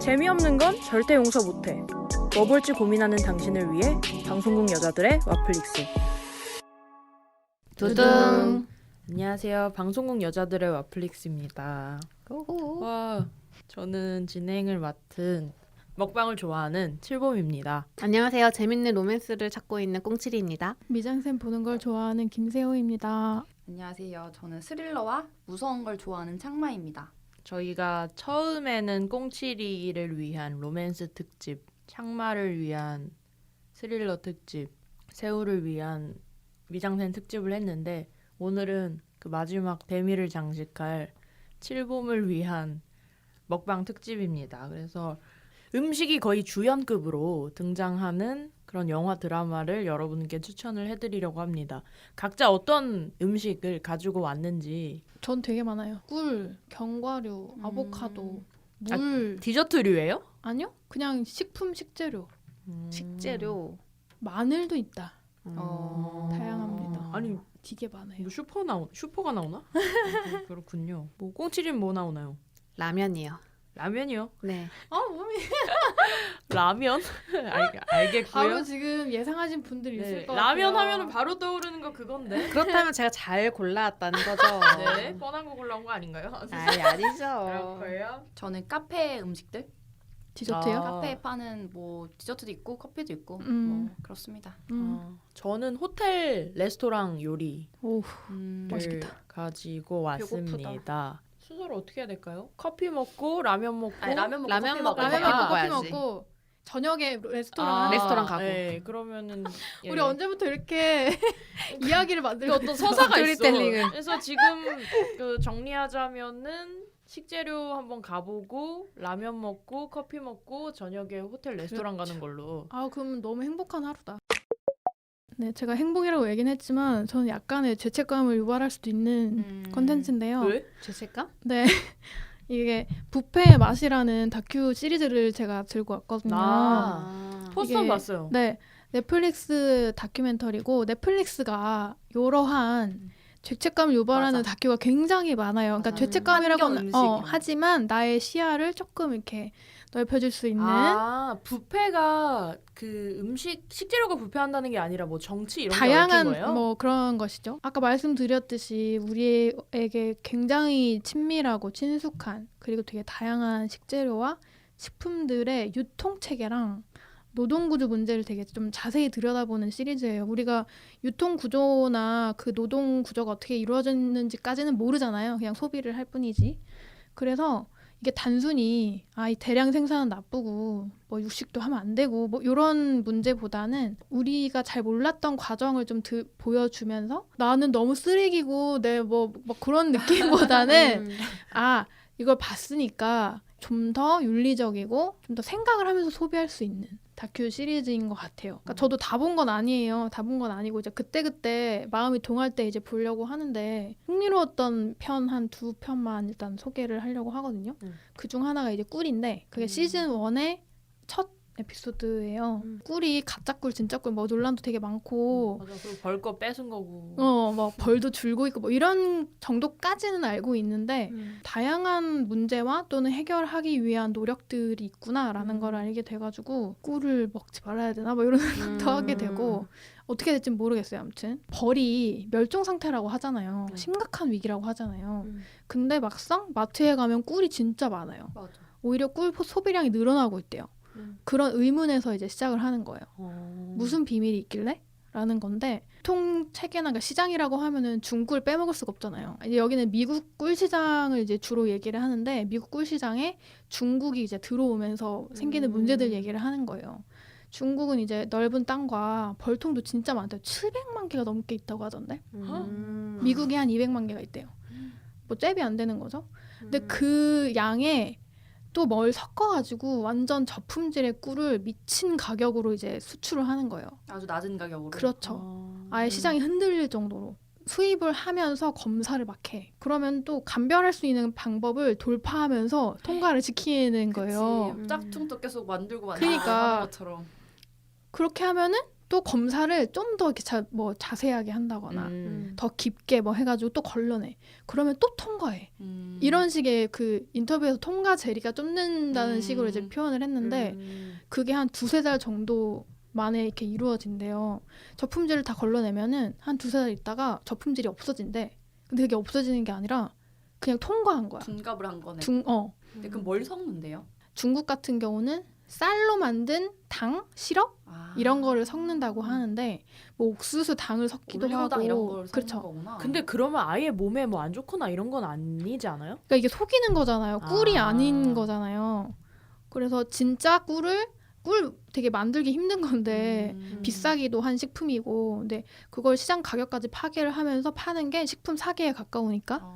재미없는 건 절대 용서 못해. 뭐 볼지 고민하는 당신을 위해 방송국 여자들의 와플릭스. 두둥. 안녕하세요. 방송국 여자들의 와플릭스입니다. 와, 저는 진행을 맡은 먹방을 좋아하는 칠봄입니다. 안녕하세요. 재밌는 로맨스를 찾고 있는 꽁치리입니다. 미장센 보는 걸 좋아하는 김세호입니다. 안녕하세요. 저는 스릴러와 무서운 걸 좋아하는 창마입니다. 저희가 처음에는 꽁치리를 위한 로맨스 특집, 창마를 위한 스릴러 특집, 세우를 위한 미장센 특집을 했는데 오늘은 그 마지막 대미를 장식할 칠봄을 위한 먹방 특집입니다. 그래서 음식이 거의 주연급으로 등장하는 그런 영화 드라마를 여러분께 추천을 해드리려고 합니다. 각자 어떤 음식을 가지고 왔는지. 전 되게 많아요. 꿀, 견과류, 아보카도, 물. 디저트류예요? 아니요? 그냥 식품, 식재료. 식재료. 마늘도 있다. 어... 다양합니다. 아니 되게 많아요. 뭐 슈퍼가 나오나? 그렇군요. 뭐 꽁치린 뭐 나오나요? 라면이요. 라면이요? 네. 몸이 라면? 알겠고요. 바로 지금 예상하신 분들이 네, 있을 것 같아요. 라면 하면은 바로 떠오르는 거 그건데. 그렇다면 제가 잘 골라왔다는 거죠. 네, 뻔한 거 골라온 거 아닌가요? 아니죠. 그렇고요. 저는 카페 음식들, 디저트요? 카페에 파는 뭐 디저트도 있고 커피도 있고 뭐 그렇습니다. 저는 호텔 레스토랑 요리를 오, 맛있겠다. 가지고 왔습니다. 순서를 어떻게 해야 될까요? 커피 먹고 라면 먹고 아니, 라면 먹고 라면 커피 먹고 먹어야 라면 먹고 먹어야지. 커피 먹고 저녁에 레스토랑 아, 하나. 레스토랑 가고. 네, 그러면은 우리 언제부터 이렇게 이야기를 만들고 어떤 서사가 있어. 스토리텔링을. 그래서 지금 그 정리하자면은 식재료 한번 가보고 라면 먹고 커피 먹고 저녁에 호텔 레스토랑 가는 걸로. 아, 그럼 너무 행복한 하루다. 네, 제가 행복이라고 얘기는 했지만 저는 약간의 죄책감을 유발할 수도 있는 컨텐츠인데요. 왜? 죄책감? 네. 이게 뷔페의 맛이라는 다큐 시리즈를 제가 들고 왔거든요. 포스터 이게- 봤어요. 네. 넷플릭스 다큐멘터리고 넷플릭스가 이러한 죄책감을 유발하는 맞아. 다큐가 굉장히 많아요. 그러니까 환경 죄책감이라고는 음식 이런 거. 하지만 나의 시야를 조금 이렇게 넓혀줄 수 있는 뷔페가 그 식재료가 뷔페한다는 게 아니라 뭐 정치 이런 게 얽힌 다양한 거예요? 뭐 그런 것이죠. 아까 말씀드렸듯이 우리에게 굉장히 친밀하고 친숙한 그리고 되게 다양한 식재료와 식품들의 유통 체계랑 노동 구조 문제를 되게 좀 자세히 들여다보는 시리즈예요. 우리가 유통 구조나 그 노동 구조가 어떻게 이루어졌는지까지는 모르잖아요. 그냥 소비를 할 뿐이지. 그래서 이게 단순히 이 대량 생산은 나쁘고 뭐 육식도 하면 안 되고 뭐 이런 문제보다는 우리가 잘 몰랐던 과정을 좀 보여주면서 나는 너무 쓰레기고 내 뭐 그런 느낌보다는 이걸 봤으니까 좀 더 윤리적이고 좀 더 생각을 하면서 소비할 수 있는 다큐 시리즈인 것 같아요. 그러니까 저도 다 본 건 아니에요. 다 본 건 아니고 이제 그때그때 마음이 동할 때 이제 보려고 하는데 흥미로웠던 편 한 2편만 일단 소개를 하려고 하거든요. 그중 하나가 이제 꿀인데 그게 시즌 1의 첫 에피소드예요. 꿀이 가짜 꿀, 진짜 꿀 뭐 논란도 되게 많고 맞아, 그리고 벌 거 뺏은 거고. 막 벌도 줄고 있고 뭐 이런 정도까지는 알고 있는데 다양한 문제와 또는 해결하기 위한 노력들이 있구나라는 걸 알게 돼가지고 꿀을 먹지 말아야 되나 뭐 이런 생각도 하게 되고 어떻게 될지 모르겠어요. 아무튼 벌이 멸종 상태라고 하잖아요. 심각한 위기라고 하잖아요. 근데 막상 마트에 가면 꿀이 진짜 많아요. 맞아. 오히려 꿀 소비량이 늘어나고 있대요. 그런 의문에서 이제 시작을 하는 거예요. 무슨 비밀이 있길래? 라는 건데 통 체계나 그러니까 시장이라고 하면은 중꿀 빼먹을 수가 없잖아요. 이제 여기는 미국 꿀 시장을 이제 주로 얘기를 하는데 미국 꿀 시장에 중국이 이제 들어오면서 생기는 문제들 얘기를 하는 거예요. 중국은 이제 넓은 땅과 벌통도 진짜 많대요. 700만 개가 넘게 있다고 하던데. 미국이 한 200만 개가 있대요. 뭐 잽이 안 되는 거죠. 근데 그 양에 또 뭘 섞어가지고 완전 저품질의 꿀을 미친 가격으로 이제 수출을 하는 거예요. 아주 낮은 가격으로. 그렇죠. 아예 시장이 흔들릴 정도로. 수입을 하면서 검사를 막 해. 그러면 또 감별할 수 있는 방법을 돌파하면서 통과를 지키는 거예요. 짝퉁도 계속 만들고 그러니까. 하는 것처럼. 그렇게 하면은 또 검사를 좀 더 이렇게 자세하게 한다거나 더 깊게 뭐 해가지고 또 걸러내. 그러면 또 통과해. 이런 식의 그 인터뷰에서 통과 제리가 쫓는다는 식으로 이제 표현을 했는데 그게 한 2-3달 정도 만에 이렇게 이루어진대요. 저품질을 다 걸러내면은 한 2-3달 있다가 저품질이 없어진대. 근데 그게 없어지는 게 아니라 그냥 통과한 거야. 둔갑을 한 거네. 근데 그럼 뭘 섞는데요? 중국 같은 경우는 쌀로 만든 당, 시럽 이런 거를 섞는다고 하는데 뭐 옥수수 당을 섞기도 올리고당 하고 이런 걸 섞는 그렇죠. 거구나. 근데 그러면 아예 몸에 뭐 안 좋거나 이런 건 아니지 않아요? 그러니까 이게 속이는 거잖아요. 꿀이 아. 아닌 거잖아요. 그래서 진짜 꿀 되게 만들기 힘든 건데 비싸기도 한 식품이고 근데 그걸 시장 가격까지 파괴를 하면서 파는 게 식품 사기에 가까우니까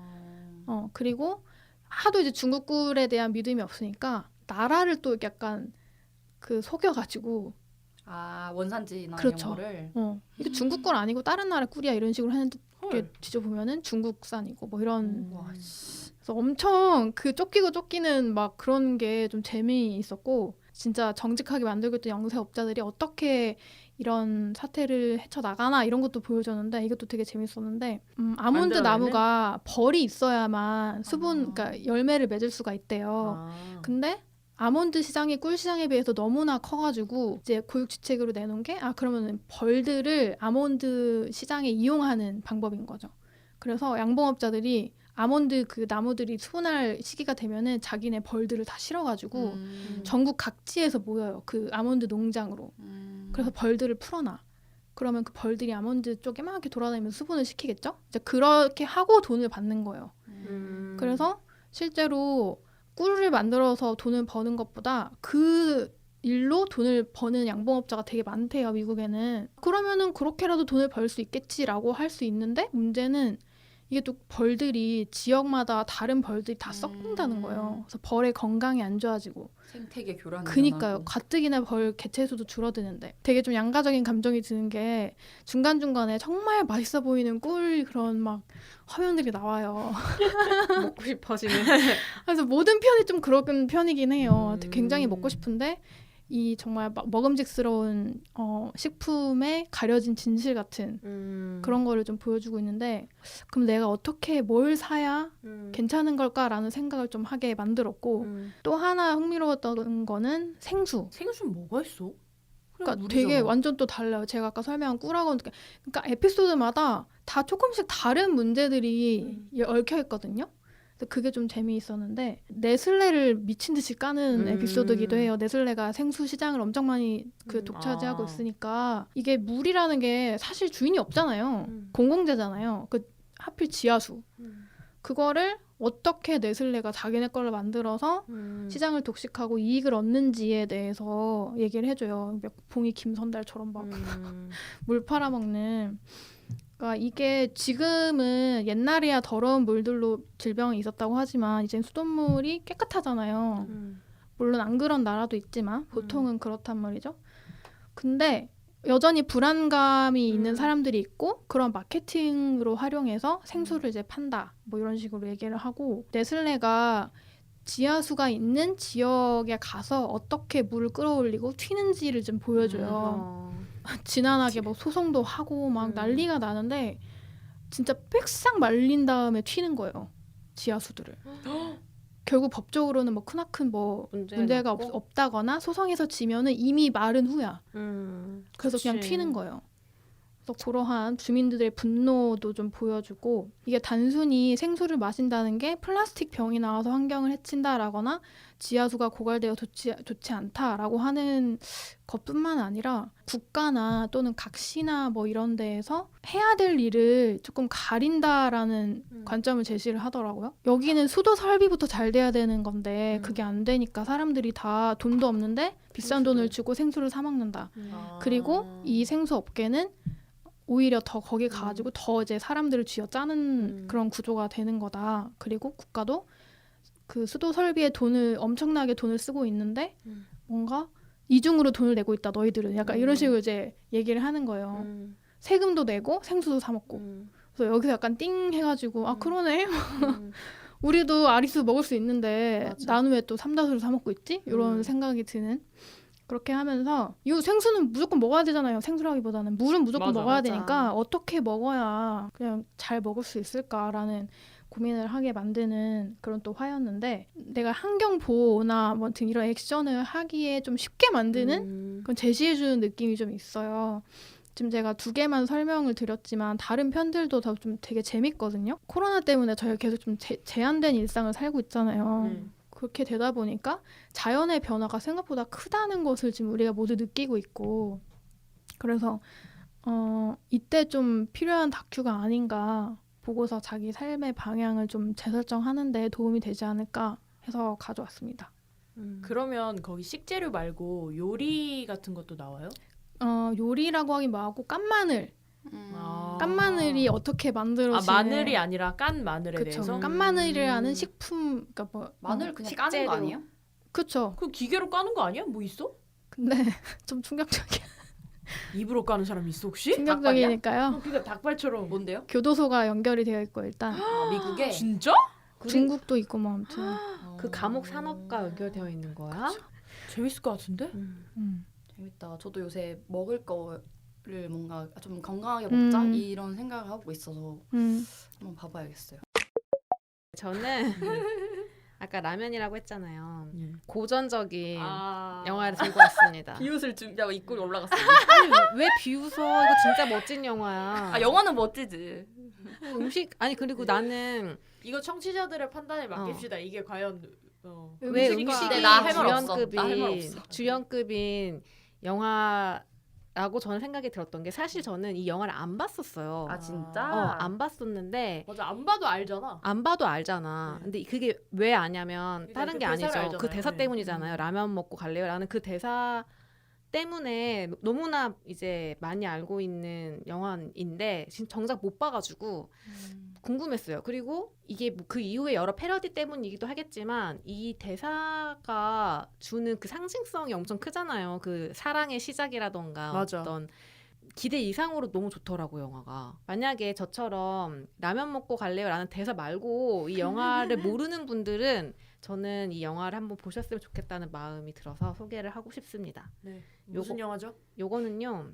그리고 하도 이제 중국 꿀에 대한 믿음이 없으니까 나라를 또 약간 그 속여가지고 원산지나 그렇죠. 이런 거를 이게 중국 꿀 아니고 다른 나라 꿀이야 이런 식으로 하는데 헐. 뒤져보면은 중국산이고 뭐 이런 와, 씨. 그래서 엄청 그 쫓기고 쫓기는 막 그런 게 좀 재미있었고 진짜 정직하게 만들고 있던 영세업자들이 어떻게 이런 사태를 헤쳐나가나 이런 것도 보여줬는데 이것도 되게 재밌었는데 아몬드 만들어내는? 나무가 벌이 있어야만 수분 그러니까 열매를 맺을 수가 있대요. 근데 아몬드 시장이 꿀 시장에 비해서 너무나 커가지고 이제 고육지책으로 내놓은 게 그러면은 벌들을 아몬드 시장에 이용하는 방법인 거죠. 그래서 양봉업자들이 아몬드 그 나무들이 수분할 시기가 되면은 자기네 벌들을 다 실어가지고 전국 각지에서 모여요. 그 아몬드 농장으로. 그래서 벌들을 풀어놔. 그러면 그 벌들이 아몬드 쪽에 막 이렇게 돌아다니면서 수분을 시키겠죠? 이제 그렇게 하고 돈을 받는 거예요. 그래서 실제로 꿀을 만들어서 돈을 버는 것보다 그 일로 돈을 버는 양봉업자가 되게 많대요, 미국에는. 그러면은 그렇게라도 돈을 벌 수 있겠지라고 할 수 있는데 문제는 이게 또 벌들이 지역마다 다른 벌들이 다 썩는다는 거예요. 그래서 벌의 건강이 안 좋아지고. 생태계 교란이 그니까요. 일어나고. 가뜩이나 벌 개체수도 줄어드는데. 되게 좀 양가적인 감정이 드는 게 중간중간에 정말 맛있어 보이는 꿀 그런 막 화면들이 나와요. 먹고 싶어지는. 그래서 모든 편이 좀 그런 편이긴 해요. 굉장히 먹고 싶은데 이 정말 먹음직스러운 식품에 가려진 진실 같은 그런 거를 좀 보여주고 있는데 그럼 내가 어떻게 뭘 사야 괜찮은 걸까라는 생각을 좀 하게 만들었고 또 하나 흥미로웠던 거는 생수. 생수는 뭐가 있어? 그러니까 되게 완전 또 달라요. 제가 아까 설명한 꿀하고는 그러니까 에피소드마다 다 조금씩 다른 문제들이 얽혀 있거든요. 그게 좀 재미있었는데 네슬레를 미친 듯이 까는 에피소드기도 해요. 네슬레가 생수 시장을 엄청 많이 독차지하고 있으니까 이게 물이라는 게 사실 주인이 없잖아요. 공공재잖아요. 하필 지하수. 그거를 어떻게 네슬레가 자기네 걸로 만들어서 시장을 독식하고 이익을 얻는지에 대해서 얘기를 해줘요. 봉이 김선달처럼 막 물 팔아먹는. 그러니까 이게 지금은 옛날에야 더러운 물들로 질병이 있었다고 하지만 이젠 수돗물이 깨끗하잖아요. 물론 안 그런 나라도 있지만 보통은 그렇단 말이죠. 근데 여전히 불안감이 있는 사람들이 있고 그런 마케팅으로 활용해서 생수를 이제 판다. 뭐 이런 식으로 얘기를 하고 네슬레가 지하수가 있는 지역에 가서 어떻게 물을 끌어올리고 튀는지를 좀 보여줘요. 지난하게 뭐 소송도 하고 막 난리가 나는데 진짜 빽싹 말린 다음에 튀는 거예요. 지하수들을. 결국 법적으로는 뭐 크나큰 뭐 문제가 없다거나 소송에서 지면은 이미 마른 후야. 그래서 그냥 튀는 거예요. 그래서 그러한 주민들의 분노도 좀 보여주고 이게 단순히 생수를 마신다는 게 플라스틱 병이 나와서 환경을 해친다라거나 지하수가 고갈되어 좋지 않다라고 하는 것뿐만 아니라 국가나 또는 각 시나 뭐 이런 데에서 해야 될 일을 조금 가린다라는 관점을 제시를 하더라고요. 여기는 수도 설비부터 잘 돼야 되는 건데 그게 안 되니까 사람들이 다 돈도 없는데 비싼 돈을 주고 생수를 사 먹는다. 그리고 이 생수 업계는 오히려 더 거기 가가지고 더 이제 사람들을 쥐어짜는 그런 구조가 되는 거다. 그리고 국가도 그 수도 설비에 엄청나게 돈을 쓰고 있는데 뭔가 이중으로 돈을 내고 있다 너희들은 약간 이런 식으로 이제 얘기를 하는 거예요. 세금도 내고 생수도 사 먹고. 그래서 여기서 약간 띵 해가지고 그러네. 우리도 아리수 먹을 수 있는데 나는 왜 또 삼다수를 사 먹고 있지? 이런 생각이 드는 그렇게 하면서 이 생수는 무조건 먹어야 되잖아요. 생수라기보다는 물은 무조건 맞아, 먹어야 맞아. 되니까 어떻게 먹어야 그냥 잘 먹을 수 있을까라는 고민을 하게 만드는 그런 또 화였는데 내가 환경 보호나 뭐 등 이런 액션을 하기에 좀 쉽게 만드는 그런 제시해주는 느낌이 좀 있어요. 지금 제가 2개만 설명을 드렸지만 다른 편들도 다 좀 되게 재밌거든요. 코로나 때문에 저희가 계속 좀 제한된 일상을 살고 있잖아요. 그렇게 되다 보니까 자연의 변화가 생각보다 크다는 것을 지금 우리가 모두 느끼고 있고 그래서 이때 좀 필요한 다큐가 아닌가 보고서 자기 삶의 방향을 좀 재설정하는 데 도움이 되지 않을까 해서 가져왔습니다. 그러면 거기 식재료 말고 요리 같은 것도 나와요? 요리라고 하긴 뭐하고 깐마늘 아. 깐마늘이 어떻게 만들어지는 마늘이 아니라 깐 마늘에 그쵸. 대해서? 깐마늘이라는 식품 그러니까 뭐 마늘 그냥 까는 식재료. 거 아니에요? 그쵸. 그 기계로 까는 거 아니야? 뭐 있어? 근데 좀 충격적이야. 입으로 까는 사람 있어 혹시? 충격적이니까요. 그러니까 닭발처럼. 뭔데요? 교도소가 연결이 되어 있고 일단 아, 미국에 진짜? 중국도 있고 뭐 아무튼 그 감옥 산업과 연결되어 있는 거야? 재밌을 것 같은데? 재밌다. 저도 요새 먹을 거를 뭔가 좀 건강하게 먹자 이런 생각을 하고 있어서 한번 봐봐야겠어요. 저는 아까 라면이라고 했잖아요. 예. 고전적인 아. 영화를 들고 왔습니다. 비웃을 준비하고 입꼬리 올라갔어요. 아니 왜 비웃어? 이거 진짜 멋진 영화야. 아 영화는 멋지지. 음식 아니 그리고 나는 이거 청취자들의 판단에 맡깁시다. 이게 과연 왜 음식과- 음식이 네, 나할말 없어. 나 할 말 없어. 주연급인 영화라고 저는 생각이 들었던 게 사실 저는 이 영화를 안 봤었어요. 아 진짜? 안 봤었는데 맞아, 안 봐도 알잖아. 안 봐도 알잖아. 네. 근데 그게 왜 아냐면 그러니까 다른 그 게 대사를 아니죠. 알잖아요. 그 대사 네. 때문이잖아요. 라면 먹고 갈래요라는 그 대사 때문에 너무나 이제 많이 알고 있는 영화인데 지금 정작 못 봐가지고 궁금했어요. 그리고 이게 뭐그 이후에 여러 패러디 때문이기도 하겠지만 이 대사가 주는 그 상징성이 엄청 크잖아요. 그 사랑의 시작이라던가 맞아. 어떤 기대 이상으로 너무 좋더라고요, 영화가. 만약에 저처럼 라면 먹고 갈래요라는 대사 말고 이 영화를 모르는 분들은 저는 이 영화를 한번 보셨으면 좋겠다는 마음이 들어서 소개를 하고 싶습니다. 네. 무슨 요거- 영화죠? 요거는요.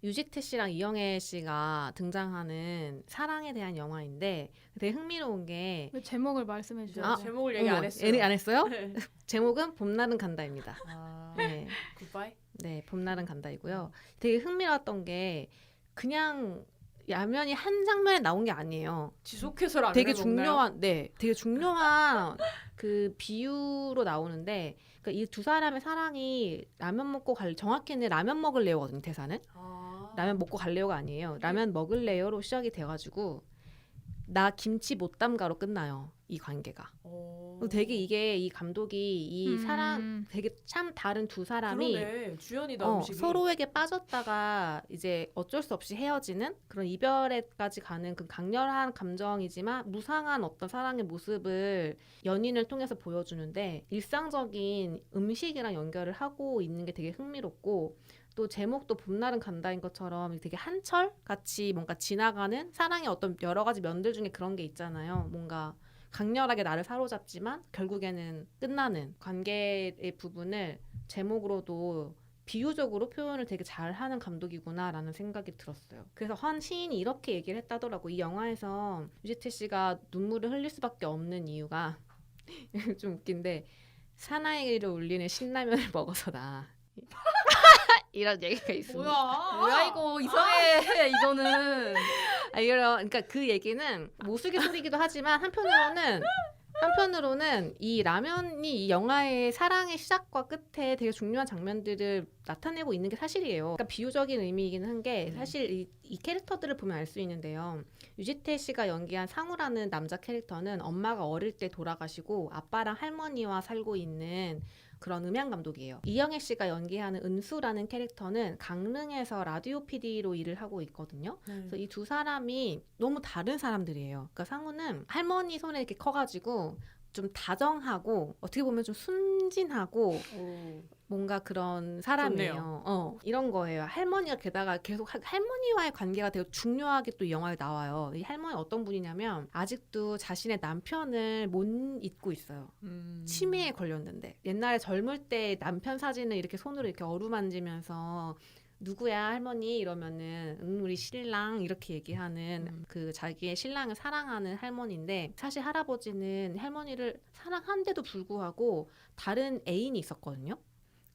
유지태 씨랑 이영애 씨가 등장하는 사랑에 대한 영화인데 되게 흥미로운 게 왜 제목을 말씀해 주세요. 아, 제목을 얘기 어머, 안 했어요. 얘기 안 했어요? 네. 제목은 봄날은 간다입니다. 아, 네. 굿바이. 네, 봄날은 간다이고요. 되게 흥미로웠던 게 그냥 라면이 한 장면에 나온 게 아니에요. 지속해서 라면을 되게 먹나요? 중요한, 네, 되게 중요한 그 비유로 나오는데, 그러니까 이 두 사람의 사랑이 라면 먹고 정확히는 라면 먹을래요거든요. 대사는 아. 라면 먹고 갈래요가 아니에요. 라면 먹을래요로 시작이 돼가지고 나 김치 못 담가로 끝나요. 이 관계가. 되게 이게 이 감독이 이 사람 되게 참 다른 두 사람이 그러네. 주연이다 음식이. 서로에게 빠졌다가 이제 어쩔 수 없이 헤어지는 그런 이별에까지 가는 그 강렬한 감정이지만 무상한 어떤 사랑의 모습을 연인을 통해서 보여주는데 일상적인 음식이랑 연결을 하고 있는 게 되게 흥미롭고 또 제목도 봄날은 간다인 것처럼 되게 한철 같이 뭔가 지나가는 사랑의 어떤 여러 가지 면들 중에 그런 게 있잖아요. 뭔가 강렬하게 나를 사로잡지만 결국에는 끝나는 관계의 부분을 제목으로도 비유적으로 표현을 되게 잘하는 감독이구나라는 생각이 들었어요. 그래서 한 시인이 이렇게 얘기를 했다더라고. 이 영화에서 유지태 씨가 눈물을 흘릴 수밖에 없는 이유가 좀 웃긴데 사나이를 울리는 신라면을 먹어서다. 이런 얘기가 있습니다. 뭐야 이거 이상해 이거는. 그러니까 그 얘기는 우스갯소리기도 하지만 한편으로는 이 라면이 이 영화의 사랑의 시작과 끝에 되게 중요한 장면들을 나타내고 있는 게 사실이에요. 그러니까 비유적인 의미이긴 한 게 사실 이 캐릭터들을 보면 알 수 있는데요. 유지태 씨가 연기한 상우라는 남자 캐릭터는 엄마가 어릴 때 돌아가시고 아빠랑 할머니와 살고 있는 그런 음향 감독이에요. 이영애 씨가 연기하는 은수라는 캐릭터는 강릉에서 라디오 PD로 일을 하고 있거든요. 그래서 이 두 사람이 너무 다른 사람들이에요. 그러니까 상우는 할머니 손에 이렇게 커가지고 좀 다정하고 어떻게 보면 좀 순진하고 뭔가 그런 사람이에요. 이런 거예요. 할머니가 게다가 계속 할머니와의 관계가 되게 중요하게 또 이 영화에 나와요. 이 할머니 어떤 분이냐면 아직도 자신의 남편을 못 잊고 있어요. 치매에 걸렸는데 옛날에 젊을 때 남편 사진을 이렇게 손으로 이렇게 어루만지면서 누구야 할머니 이러면은 우리 신랑 이렇게 얘기하는 그 자기의 신랑을 사랑하는 할머니인데 사실 할아버지는 할머니를 사랑한데도 불구하고 다른 애인이 있었거든요.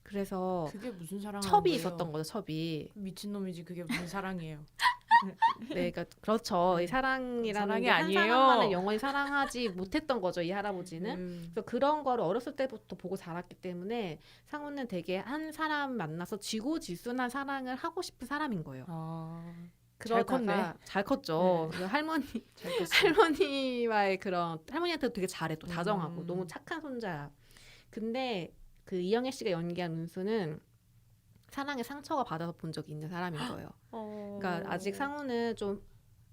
그래서 그게 무슨 사랑? 첩이 있었던 거죠. 첩이. 미친놈이지. 그게 무슨 사랑이에요? 네, 그러니까 그렇죠. 이 사랑이라는 사랑이 게 한 아니에요. 사람만을 영원히 사랑하지 못했던 거죠. 이 할아버지는. 그래서 그런 거를 어렸을 때부터 보고 자랐기 때문에 상우는 되게 한 사람 만나서 지고지순한 사랑을 하고 싶은 사람인 거예요. 잘 컸네. 잘 컸죠. 네. 할머니와의 그런 할머니한테도 되게 잘해 또 다정하고 너무 착한 손자야. 근데 그 이영애 씨가 연기한 은수는 사랑에 상처가 받아서 본 적이 있는 사람인 거예요. 그러니까 아직 상우는 좀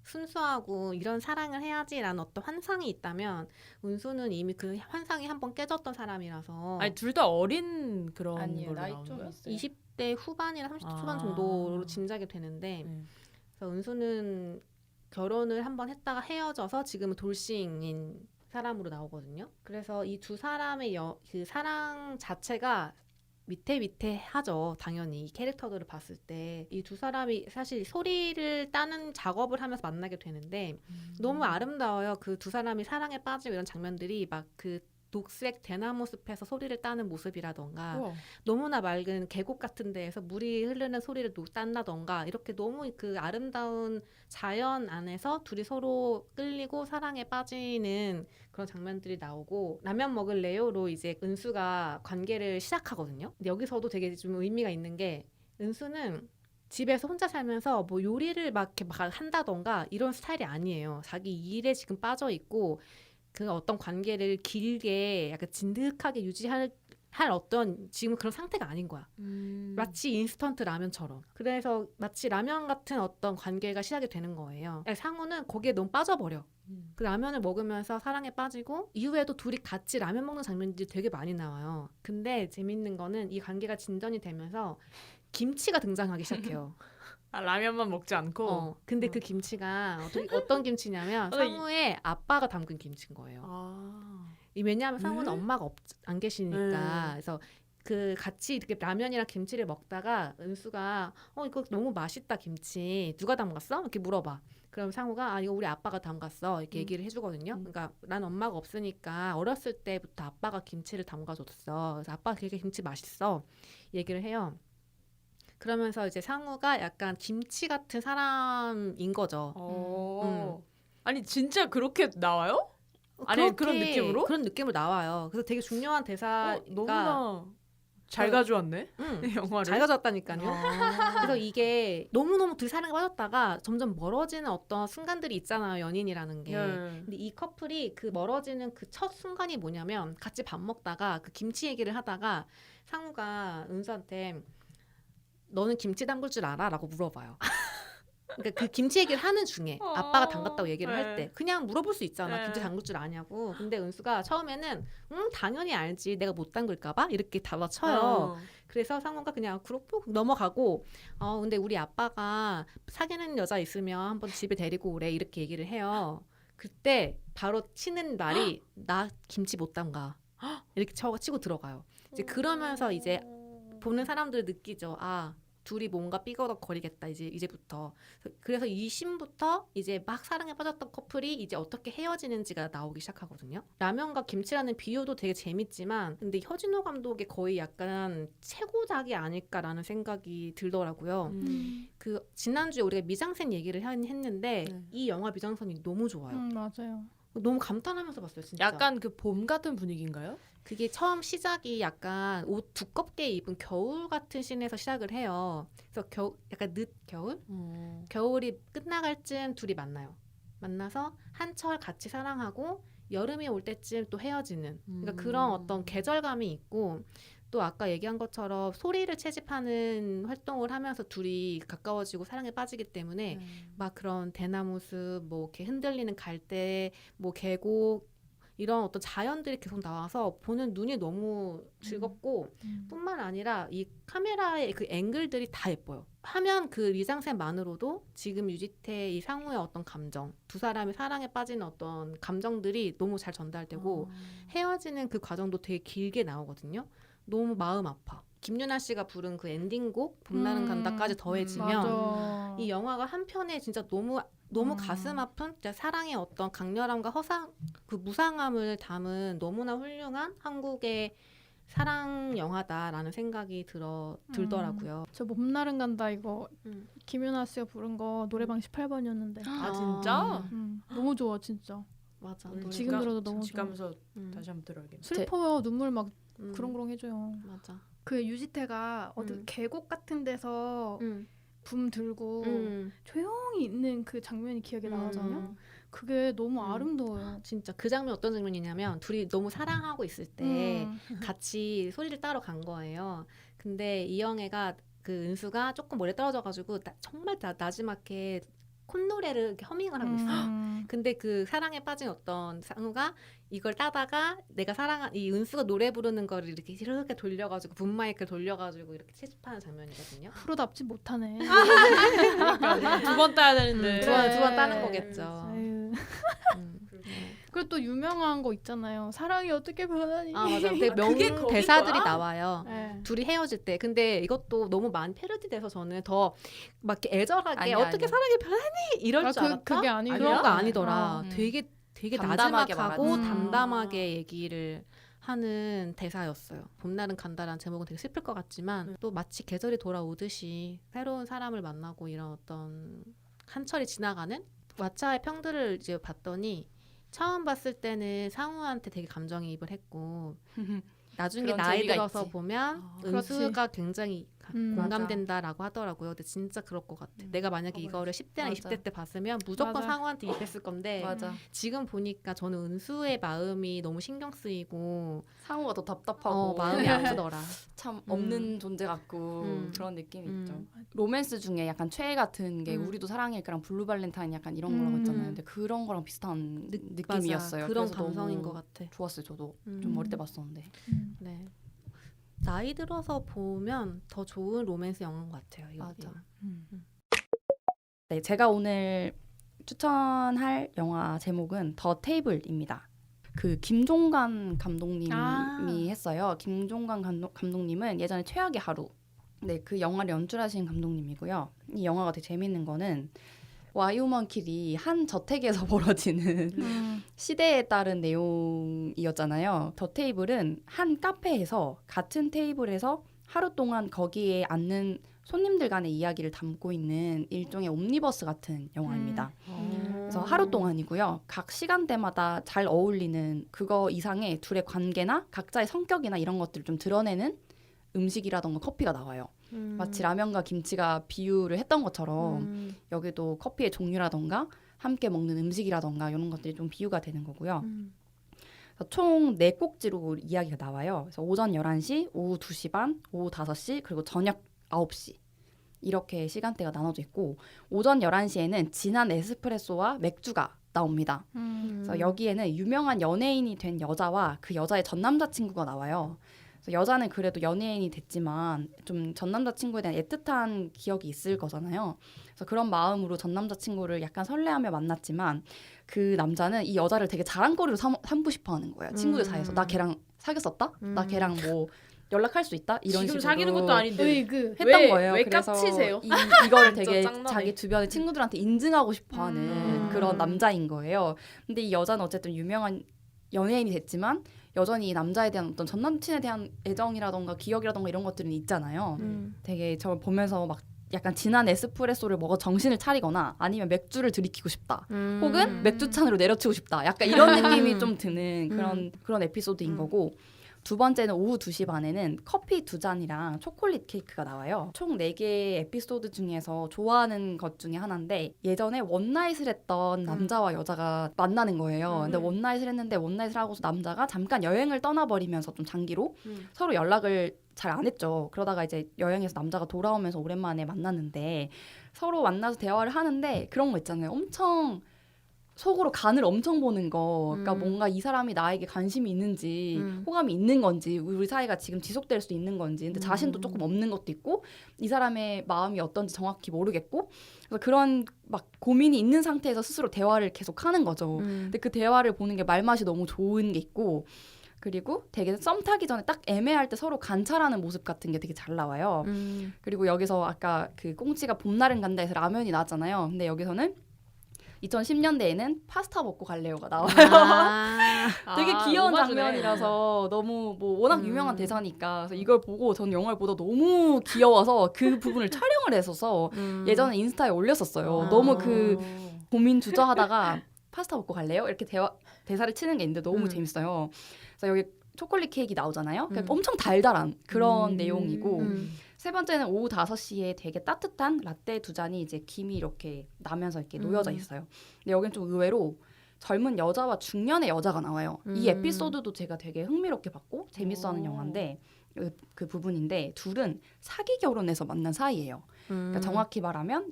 순수하고 이런 사랑을 해야지라는 어떤 환상이 있다면 은수는 이미 그 환상이 한번 깨졌던 사람이라서 아니 둘 다 어린 그런 아니에요. 걸로 나이 나오는 좀 거야? 있어요. 20대 후반이나 30대 초반 아. 정도로 짐작이 되는데 그래서 은수는 결혼을 한번 했다가 헤어져서 지금은 돌싱인 사람으로 나오거든요. 그래서 이 두 사람의 그 사랑 자체가 위태위태하죠. 당연히 이 캐릭터들을 봤을 때 이 두 사람이 사실 소리를 따는 작업을 하면서 만나게 되는데 너무 아름다워요. 그 두 사람이 사랑에 빠지고 이런 장면들이 막 그 녹색 대나무 숲에서 소리를 따는 모습이라던가 우와. 너무나 맑은 계곡 같은 데에서 물이 흐르는 소리를 딴다던가 이렇게 너무 그 아름다운 자연 안에서 둘이 서로 끌리고 사랑에 빠지는 그런 장면들이 나오고 라면 먹을래요로 이제 은수가 관계를 시작하거든요. 근데 여기서도 되게 좀 의미가 있는 게 은수는 집에서 혼자 살면서 뭐 요리를 막 이렇게 막 한다던가 이런 스타일이 아니에요. 자기 일에 지금 빠져 있고 그 어떤 관계를 길게 약간 진득하게 유지할 어떤 지금 그런 상태가 아닌 거야. 마치 인스턴트 라면처럼. 그래서 마치 라면 같은 어떤 관계가 시작이 되는 거예요. 상우는 거기에 너무 빠져버려. 그 라면을 먹으면서 사랑에 빠지고 이후에도 둘이 같이 라면 먹는 장면들이 되게 많이 나와요. 근데 재밌는 거는 이 관계가 진전이 되면서 김치가 등장하기 시작해요. 아, 라면만 먹지 않고. 근데 그 김치가 어떤 김치냐면 상우의 아빠가 담근 김치인 거예요. 왜냐하면 상우는 엄마가 안 계시니까. 그래서 그 같이 이렇게 라면이랑 김치를 먹다가 은수가 이거 너무 맛있다 김치 누가 담갔어? 이렇게 물어봐. 그럼 상우가 이거 우리 아빠가 담갔어 이렇게 얘기를 해주거든요. 그러니까 난 엄마가 없으니까 어렸을 때부터 아빠가 김치를 담가줬어. 그래서 아빠가 되게 김치 맛있어 얘기를 해요. 그러면서 이제 상우가 약간 김치 같은 사람인 거죠. 아니 진짜 그렇게 나와요? 아니 그런 느낌으로? 그런 느낌으로 나와요. 그래서 되게 중요한 대사가 너무나 잘 가져왔네. 영화를. 잘 가져왔다니까요. 그래서 이게 너무너무 둘이 사랑에 빠졌다가 점점 멀어지는 어떤 순간들이 있잖아요. 연인이라는 게. 근데 이 커플이 그 멀어지는 그 첫 순간이 뭐냐면 같이 밥 먹다가 그 김치 얘기를 하다가 상우가 은수한테 너는 김치 담글 줄 알아? 라고 물어봐요. 그러니까 그 김치 얘기를 하는 중에 아빠가 담갔다고 얘기를 할 때 그냥 물어볼 수 있잖아. 김치 담글 줄 아냐고. 근데 은수가 처음에는 당연히 알지. 내가 못 담글까 봐? 이렇게 받아쳐요. 그래서 상우가 그냥 그렇고 넘어가고 근데 우리 아빠가 사귀는 여자 있으면 한번 집에 데리고 오래 이렇게 얘기를 해요. 그때 바로 치는 말이 나 김치 못 담가. 이렇게 치고 들어가요. 이제 그러면서 이제 보는 사람들 느끼죠. 둘이 뭔가 삐거덕거리겠다 이제부터. 그래서 이 씬부터 이제 막 사랑에 빠졌던 커플이 이제 어떻게 헤어지는지가 나오기 시작하거든요. 라면과 김치라는 비유도 되게 재밌지만 근데 허진호 감독의 거의 약간 최고작이 아닐까라는 생각이 들더라고요. 그 지난주에 우리가 미장센 얘기를 했는데 이 영화 미장센이 너무 좋아요. 맞아요. 너무 감탄하면서 봤어요, 진짜. 약간 그 봄 같은 분위기인가요? 그게 처음 시작이 약간 옷 두껍게 입은 겨울 같은 씬에서 시작을 해요. 그래서 약간 늦겨울? 겨울이 끝나갈 쯤 둘이 만나요. 만나서 한철 같이 사랑하고 여름이 올 때쯤 또 헤어지는 그러니까 그런 어떤 계절감이 있고 또 아까 얘기한 것처럼 소리를 채집하는 활동을 하면서 둘이 가까워지고 사랑에 빠지기 때문에 막 그런 대나무 숲, 뭐 이렇게 흔들리는 갈대, 뭐 계곡 이런 어떤 자연들이 계속 나와서 보는 눈이 너무 즐겁고 뿐만 아니라 이 카메라의 그 앵글들이 다 예뻐요. 화면 그 미장센만으로도 지금 유지태 이 상우의 어떤 감정, 두 사람이 사랑에 빠지는 어떤 감정들이 너무 잘 전달되고 헤어지는 그 과정도 되게 길게 나오거든요. 너무 마음 아파. 김윤아 씨가 부른 그 엔딩곡 봄날은 간다까지 더해지면 맞아. 이 영화가 한편에 진짜 너무 가슴 아픈 진짜 사랑의 어떤 강렬함과 그 무상함을 담은 너무나 훌륭한 한국의 사랑 영화다라는 생각이 들더라고요. 저 봄날은 간다 이거 김윤아 씨가 부른 거 노래방 18번이었는데 아 진짜? 너무 좋아 진짜. 맞아. 지금 들어도 너무 집 좋아. 가면서 다시 한번 들어야겠네. 슬퍼요. 눈물 막 그렁그렁 해줘요. 맞아. 그 유지태가 어디 계곡 같은 데서 붐 들고 조용히 있는 그 장면이 기억에 나거든요. 그게 너무 아름다워요. 진짜 그 장면 어떤 장면이냐면 둘이 너무 사랑하고 있을 때 같이 소리를 따러 간 거예요. 근데 이영애가 그 은수가 조금 멀리 떨어져가지고 정말 나지막하게 콧노래를 이렇게 허밍을 하고 있어. 근데 그 사랑에 빠진 어떤 상우가 이걸 따다가 내가 사랑한 이 은수가 노래 부르는 거를 이렇게 돌려가지고 붐 마이크를 돌려가지고 이렇게 채집하는 장면이거든요. 프로답지 못하네. 두 번 따야 되는데. 두 번 따는 거겠죠. 아유. 그리고 또 유명한 거 있잖아요. 사랑이 어떻게 변하니? 아 맞아. 되게 그게 명 거긴 대사들이 거야? 나와요. 네. 둘이 헤어질 때. 근데 이것도 너무 많이 패러디돼서 저는 더 막 이렇게 애절하게 아니야, 어떻게 아니야. 사랑이 변하니 이럴 줄 알았다. 그게 아니에요. 그런 거 아니더라. 음. 되게 담담하게 나지막하고 말하지. 담담하게 얘기를 하는 대사였어요. 봄날은 간다라는 제목은 되게 슬플 것 같지만 또 마치 계절이 돌아오듯이 새로운 사람을 만나고 이런 어떤 한철이 지나가는 왓챠의 평들을 이제 봤더니 처음 봤을 때는 상우한테 되게 감정이입을 했고 나중에 그런 나이 재미가 들어서 있지. 보면 그렇지. 은수가 굉장히 공감된다라고 하더라고요. 근데 진짜 그럴 것 같아. 내가 만약에 이거를 10대나 맞아. 20대 때 봤으면 무조건 맞아. 상우한테 입했을 건데 맞아. 지금 보니까 저는 은수의 마음이 너무 신경 쓰이고 상우가 더 답답하고 마음이 아프더라. 참 없는 존재 같고 그런 느낌이 음. 있죠. 로맨스 중에 약간 최애 같은 게 우리도 사랑일까랑 블루 발렌타인 약간 이런 거라고 했잖아요. 근데 그런 거랑 비슷한 느낌이었어요. 맞아. 그런 그래서 감성인 너무 것 같아. 좋았어요. 저도 좀 어릴 때 봤었는데. 네. 나이 들어서 보면 더 좋은 로맨스 영화인 것 같아요. 이거. 맞아. 네, 제가 오늘 추천할 영화 제목은 더 테이블입니다. 그 김종관 감독님이 했어요. 김종관 감독님은 예전에 최악의 하루, 네, 그 영화를 연출하신 감독님이고요. 이 영화가 되게 재밌는 거는 와이오먼킬이 한 저택에서 벌어지는 시대에 따른 내용이었잖아요. 더 테이블은 한 카페에서 같은 테이블에서 하루 동안 거기에 앉는 손님들 간의 이야기를 담고 있는 일종의 옴니버스 같은 영화입니다. 그래서 하루 동안이고요. 각 시간대마다 잘 어울리는 그거 이상의 둘의 관계나 각자의 성격이나 이런 것들을 좀 드러내는 음식이라던가 커피가 나와요. 마치 라면과 김치가 비유를 했던 것처럼 여기도 커피의 종류라던가 함께 먹는 음식이라던가 이런 것들이 좀 비유가 되는 거고요. 총 4꼭지로 이야기가 나와요. 그래서 오전 11시, 오후 2시 반, 오후 5시, 그리고 저녁 9시 이렇게 시간대가 나눠져 있고 오전 11시에는 진한 에스프레소와 맥주가 나옵니다. 그래서 여기에는 유명한 연예인이 된 여자와 그 여자의 전 남자친구가 나와요. 그래서 여자는 그래도 연예인이 됐지만 좀 전 남자친구에 대한 애틋한 기억이 있을 거잖아요. 그래서 그런 마음으로 전 남자친구를 약간 설레하며 만났지만 그 남자는 이 여자를 되게 자랑거리로 삼고 싶어 하는 거예요. 친구들 사이에서. 나 걔랑 사귀었었다? 나 걔랑 뭐 연락할 수 있다? 이런 지금 식으로 사귀는 것도 아닌데. 으이그. 했던 거예요. 왜 그래서 깝치세요? 이거를 되게 짱나네. 자기 주변의 친구들한테 인증하고 싶어하는 그런 남자인 거예요. 근데 이 여자는 어쨌든 유명한 연예인이 됐지만 여전히 이 남자에 대한 어떤 전 남친에 대한 애정이라던가 기억이라던가 이런 것들은 있잖아요. 되게 저를 보면서 막 약간 진한 에스프레소를 먹어 정신을 차리거나 아니면 맥주를 들이키고 싶다. 혹은 맥주잔으로 내려치고 싶다. 약간 이런 느낌이 좀 드는 그런 에피소드인 거고 두 번째는 오후 2시 반에는 커피 2잔이랑 초콜릿 케이크가 나와요. 총 4개의 에피소드 중에서 좋아하는 것 중에 하나인데 예전에 원나잇을 했던 남자와 여자가 만나는 거예요. 근데 원나잇을 했는데 원나잇을 하고서 남자가 잠깐 여행을 떠나버리면서 좀 장기로 서로 연락을 잘 안 했죠. 그러다가 이제 여행에서 남자가 돌아오면서 오랜만에 만났는데 서로 만나서 대화를 하는데 그런 거 있잖아요. 엄청 속으로 간을 엄청 보는 거. 그러니까 음. 뭔가 이 사람이 나에게 관심이 있는지 호감이 있는 건지 우리 사이가 지금 지속될 수 있는 건지 근데 자신도 조금 없는 것도 있고 이 사람의 마음이 어떤지 정확히 모르겠고 그래서 그런 막 고민이 있는 상태에서 스스로 대화를 계속 하는 거죠. 근데 그 대화를 보는 게 말맛이 너무 좋은 게 있고 그리고 되게 썸 타기 전에 딱 애매할 때 서로 관찰하는 모습 같은 게 되게 잘 나와요. 그리고 여기서 아까 그 꽁치가 봄날은 간다에서 라면이 나왔잖아요. 근데 여기서는 2010년대에는 파스타 먹고 갈래요가 나와요. 되게 귀여운 오마주네. 장면이라서 너무 뭐 워낙 유명한 대사니까 그래서 이걸 보고 전 영화를 보다 너무 귀여워서 그 부분을 촬영을 했어서 예전에 인스타에 올렸었어요. 너무 그 고민 주저하다가 파스타 먹고 갈래요? 이렇게 대사를 치는 게 있는데 너무 재밌어요. 그래서 여기 초콜릿 케이크 나오잖아요. 그러니까 엄청 달달한 그런 내용이고 세 번째는 오후 5시에 되게 따뜻한 라떼 2잔이 이제 김이 이렇게 나면서 이렇게 놓여져 있어요. 근데 여긴 좀 의외로 젊은 여자와 중년의 여자가 나와요. 이 에피소드도 제가 되게 흥미롭게 봤고 재밌어하는 영화인데 그 부분인데 둘은 사기 결혼해서 만난 사이예요. 그러니까 정확히 말하면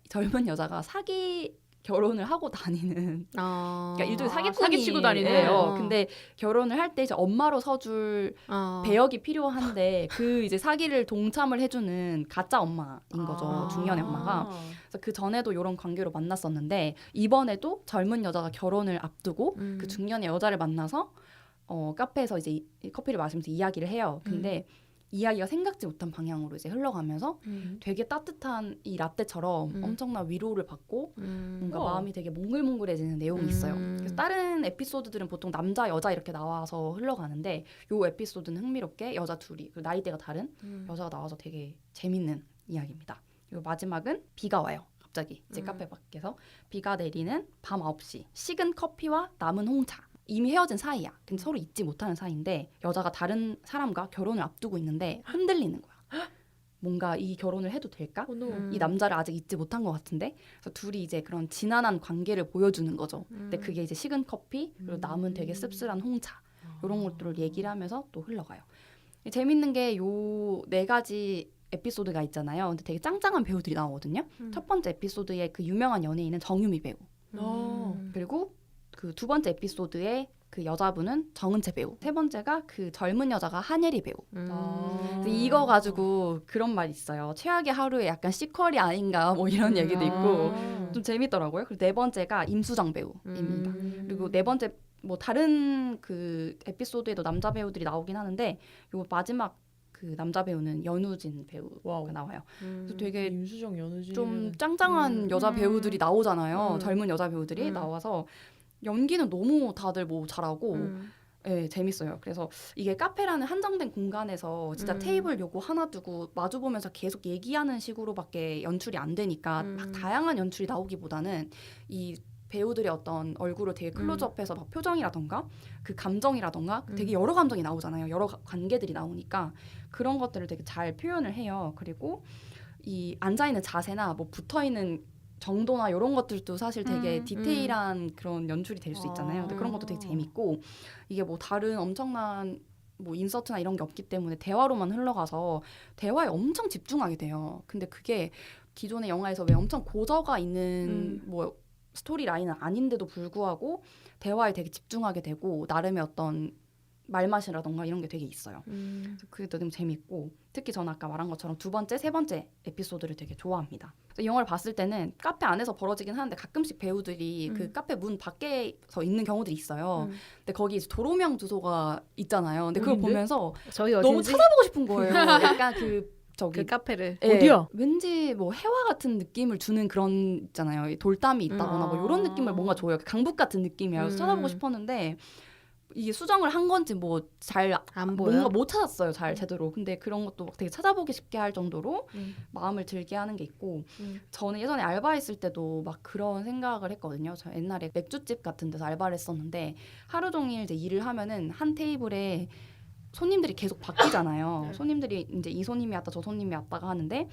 젊은 여자가 사기 결혼을 하고 다니는 그러니까 일종의 사기치고 다니네요. 근데 결혼을 할 때 이제 엄마로 서줄 배역이 필요한데 그 이제 사기를 동참을 해주는 가짜 엄마인 거죠. 중년의 엄마가. 그래서 그 전에도 이런 관계로 만났었는데 이번에도 젊은 여자가 결혼을 앞두고 그 중년의 여자를 만나서 카페에서 이제 커피를 마시면서 이야기를 해요. 근데 이야기가 생각지 못한 방향으로 이제 흘러가면서 되게 따뜻한 이 라떼처럼 엄청난 위로를 받고 뭔가 마음이 되게 몽글몽글해지는 내용이 있어요. 그래서 다른 에피소드들은 보통 남자 여자 이렇게 나와서 흘러가는데 요 에피소드는 흥미롭게 여자 둘이 그리고 나이대가 다른 여자가 나와서 되게 재밌는 이야기입니다. 그리고 마지막은 비가 와요. 갑자기 이제 카페 밖에서 비가 내리는 밤 9시 식은 커피와 남은 홍차 이미 헤어진 사이야. 근데 서로 잊지 못하는 사이인데 여자가 다른 사람과 결혼을 앞두고 있는데 흔들리는 거야. 뭔가 이 결혼을 해도 될까? 이 남자를 아직 잊지 못한 것 같은데 그래서 둘이 이제 그런 지난한 관계를 보여주는 거죠. 근데 그게 이제 식은 커피 그리고 남은 되게 씁쓸한 홍차 이런 것들을 얘기를 하면서 또 흘러가요. 재밌는 게 요 4가지 에피소드가 있잖아요. 근데 되게 짱짱한 배우들이 나오거든요. 첫 번째 에피소드에 그 유명한 연예인은 정유미 배우 그리고 그 2번째 에피소드에 그 여자분은 정은채 배우. 3번째가 그 젊은 여자가 한예리 배우. 그래서 이거 가지고 그런 말이 있어요. 최악의 하루에 약간 시퀄이 아닌가 뭐 이런 얘기도 있고 좀 재밌더라고요. 그리고 4번째가 임수정 배우입니다. 그리고 4번째 뭐 다른 그 에피소드에도 남자 배우들이 나오긴 하는데 요 마지막 그 남자 배우는 연우진 배우가 나와요. 그래서 되게 임수정 연우진 좀 짱짱한 여자 배우들이 나오잖아요. 젊은 여자 배우들이 나와서 연기는 너무 다들 뭐 잘하고 네, 재밌어요. 그래서 이게 카페라는 한정된 공간에서 진짜 테이블 요거 하나 두고 마주보면서 계속 얘기하는 식으로밖에 연출이 안 되니까 막 다양한 연출이 나오기보다는 이 배우들의 어떤 얼굴을 되게 클로즈업해서 막 표정이라던가 그 감정이라던가 되게 여러 감정이 나오잖아요. 여러 관계들이 나오니까 그런 것들을 되게 잘 표현을 해요. 그리고 이 앉아있는 자세나 뭐 붙어있는 정도나 이런 것들도 사실 되게 디테일한 그런 연출이 될 수 있잖아요. 근데 그런 것도 되게 재밌고 이게 뭐 다른 엄청난 뭐 인서트나 이런 게 없기 때문에 대화로만 흘러가서 대화에 엄청 집중하게 돼요. 근데 그게 기존의 영화에서 왜 엄청 고저가 있는 뭐 스토리 라인은 아닌데도 불구하고 대화에 되게 집중하게 되고 나름의 어떤 말맛이라던가 이런 게 되게 있어요. 그래서 그게 너무 재밌고 특히 저는 아까 말한 것처럼 2번째, 3번째 에피소드를 되게 좋아합니다. 그래서 이 영화를 봤을 때는 카페 안에서 벌어지긴 하는데 가끔씩 배우들이 그 카페 문 밖에서 있는 경우들이 있어요. 근데 거기 이제 도로명 주소가 있잖아요. 근데 그걸 보면서 저희 너무 어딘지 찾아보고 싶은 거예요. 약간 저기 그 카페를 예, 어디야? 왠지 뭐 해화 같은 느낌을 주는 그런 있잖아요. 이 돌담이 있다거나 뭐 이런 느낌을 뭔가 줘요. 강북 같은 느낌이에요. 그래서 찾아보고 싶었는데 이게 수정을 한 건지 뭐 잘 안 보여. 뭔가 못 찾았어요. 잘 제대로. 근데 그런 것도 막 되게 찾아보기 쉽게 할 정도로 마음을 들게 하는 게 있고 저는 예전에 알바했을 때도 막 그런 생각을 했거든요. 저 옛날에 맥주집 같은 데서 알바를 했었는데 하루 종일 이제 일을 하면은 한 테이블에 손님들이 계속 바뀌잖아요. 손님들이 이제 이 손님이 왔다 저 손님이 왔다가 하는데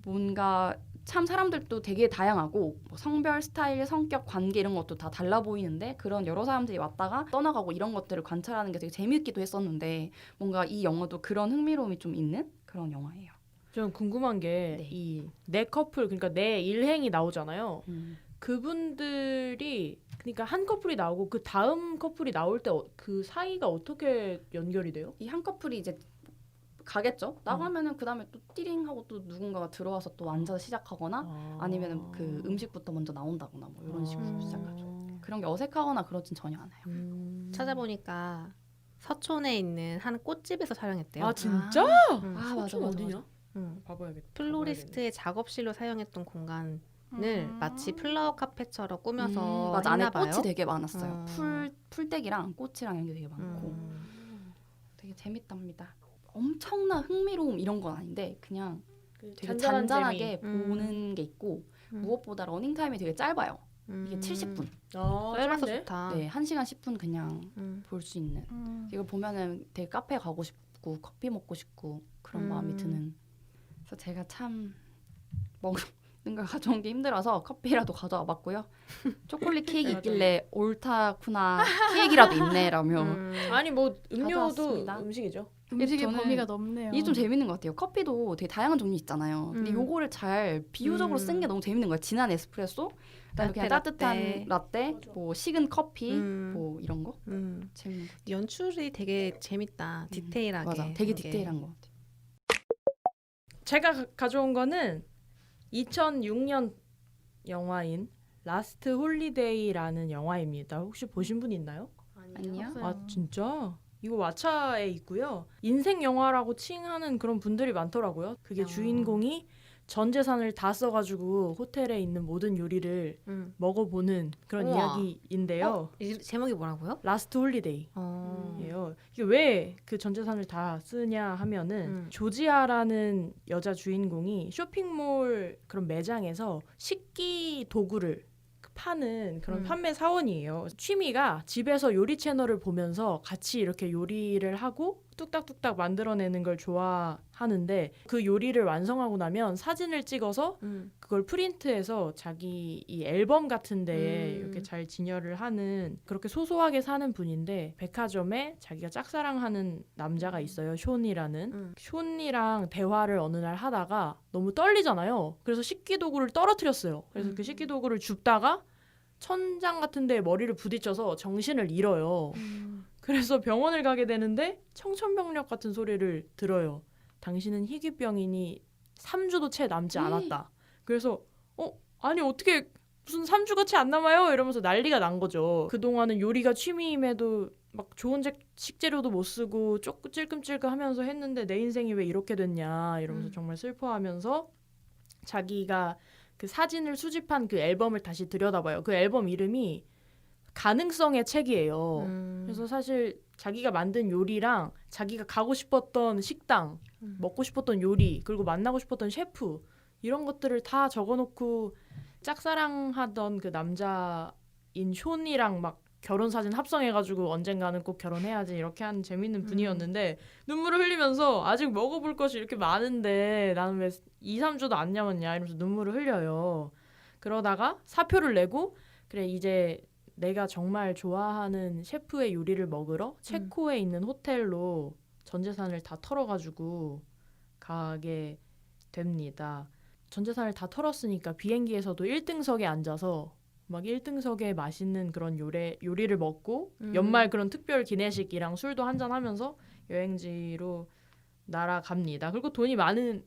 뭔가 참 사람들도 되게 다양하고 뭐 성별, 스타일, 성격, 관계 이런 것도 다 달라 보이는데 그런 여러 사람들이 왔다가 떠나가고 이런 것들을 관찰하는 게 되게 재밌기도 했었는데 뭔가 이 영화도 그런 흥미로움이 좀 있는 그런 영화예요. 저는 궁금한 게 이 네 커플 그러니까 네 일행이 나오잖아요. 그분들이 그러니까 한 커플이 나오고 그 다음 커플이 나올 때 그 사이가 어떻게 연결이 돼요? 이 한 커플이 이제 가겠죠. 나가면은 그 다음에 또 띠링 하고 또 누군가가 들어와서 또 앉아서 시작하거나 아니면은 그 음식부터 먼저 나온다거나 뭐 이런 식으로 시작하죠. 그런 게 어색하거나 그러진 전혀 않아요. 찾아보니까 서촌에 있는 한 꽃집에서 촬영했대요. 아 진짜? 아 맞아 서촌 맞아. 어디냐? 응. 봐봐야겠다. 플로리스트의 작업실로 사용했던 공간을 마치 플라워 카페처럼 꾸며서 맞아 안에 했나 봐요. 꽃이 되게 많았어요. 풀떼기랑 꽃이랑 이런 게 되게 많고 되게 재밌답니다. 엄청난 흥미로움 이런 건 아닌데 그냥 되게 잔잔하게 보는 게 있고 무엇보다 러닝 타임이 되게 짧아요. 이게 70분. 짧아서 좋다. 네, 1시간 10분 그냥 볼 수 있는. 이거 보면은 되게 카페 가고 싶고 커피 먹고 싶고 그런 마음이 드는. 그래서 제가 참 먹는 걸 가져온 게 힘들어서 커피라도 가져와 봤고요. 초콜릿 케이크 있길래 옳다구나 케이크라도 있네라며. 아니 뭐 음료도 가져왔습니다. 음식이죠. 음식의 저는 범위가 넓네요. 이게 좀 재밌는 것 같아요. 커피도 되게 다양한 종류 있잖아요. 근데 요거를 잘 비유적으로 쓴 게 너무 재밌는 거예요. 진한 에스프레소, 그다음에 그냥 따뜻한 라떼, 뭐 식은 커피, 뭐 이런 거. 재밌는 거. 연출이 되게 재밌다. 디테일하게. 맞아, 되게 디테일한 것 같아요. 제가 가져온 거는 2006년 영화인 라스트 홀리데이라는 영화입니다. 혹시 보신 분 있나요? 아니요. 아 진짜? 이거 왓챠에 있고요. 인생 영화라고 칭하는 그런 분들이 많더라고요. 그게 주인공이 전 재산을 다 써가지고 호텔에 있는 모든 요리를 먹어보는 그런 우와. 이야기인데요. 제목이 뭐라고요? 라스트 홀리데이예요. 이게 왜 그 전 재산을 다 쓰냐 하면은 조지아라는 여자 주인공이 쇼핑몰 그런 매장에서 식기 도구를 파는 그런 판매 사원이에요. 취미가 집에서 요리 채널을 보면서 같이 이렇게 요리를 하고 뚝딱뚝딱 만들어내는 걸 좋아하는데 그 요리를 완성하고 나면 사진을 찍어서 그걸 프린트해서 자기 이 앨범 같은 데에 이렇게 잘 진열을 하는 그렇게 소소하게 사는 분인데 백화점에 자기가 짝사랑하는 남자가 있어요. 숀이라는. 숀이랑 대화를 어느 날 하다가 너무 떨리잖아요. 그래서 식기도구를 떨어뜨렸어요. 그래서 그 식기도구를 줍다가 천장 같은 데에 머리를 부딪혀서 정신을 잃어요. 그래서 병원을 가게 되는데 청천벽력 같은 소리를 들어요. 당신은 희귀병이니 3주도 채 남지 않았다. 그래서 아니 어떻게 무슨 3주가 채 안 남아요? 이러면서 난리가 난 거죠. 그동안은 요리가 취미임에도 막 좋은 식재료도 못 쓰고 찔끔찔끔 하면서 했는데 내 인생이 왜 이렇게 됐냐 이러면서 정말 슬퍼하면서 자기가 그 사진을 수집한 그 앨범을 다시 들여다봐요. 그 앨범 이름이 가능성의 책이에요. 그래서 사실 자기가 만든 요리랑 자기가 가고 싶었던 식당, 먹고 싶었던 요리, 그리고 만나고 싶었던 셰프 이런 것들을 다 적어놓고 짝사랑하던 그 남자인 숀이랑 막 결혼 사진 합성해가지고 언젠가는 꼭 결혼해야지 이렇게 한 재밌는 분이었는데 눈물을 흘리면서 아직 먹어볼 것이 이렇게 많은데 나는 왜 2, 3주도 안 남았냐 이러면서 눈물을 흘려요. 그러다가 사표를 내고 그래 이제 내가 정말 좋아하는 셰프의 요리를 먹으러 체코에 있는 호텔로 전 재산을 다 털어가지고 가게 됩니다. 전 재산을 다 털었으니까 비행기에서도 1등석에 앉아서 막 1등석에 맛있는 그런 요리를 먹고 연말 그런 특별 기내식이랑 술도 한잔하면서 여행지로 날아갑니다. 그리고 돈이 많은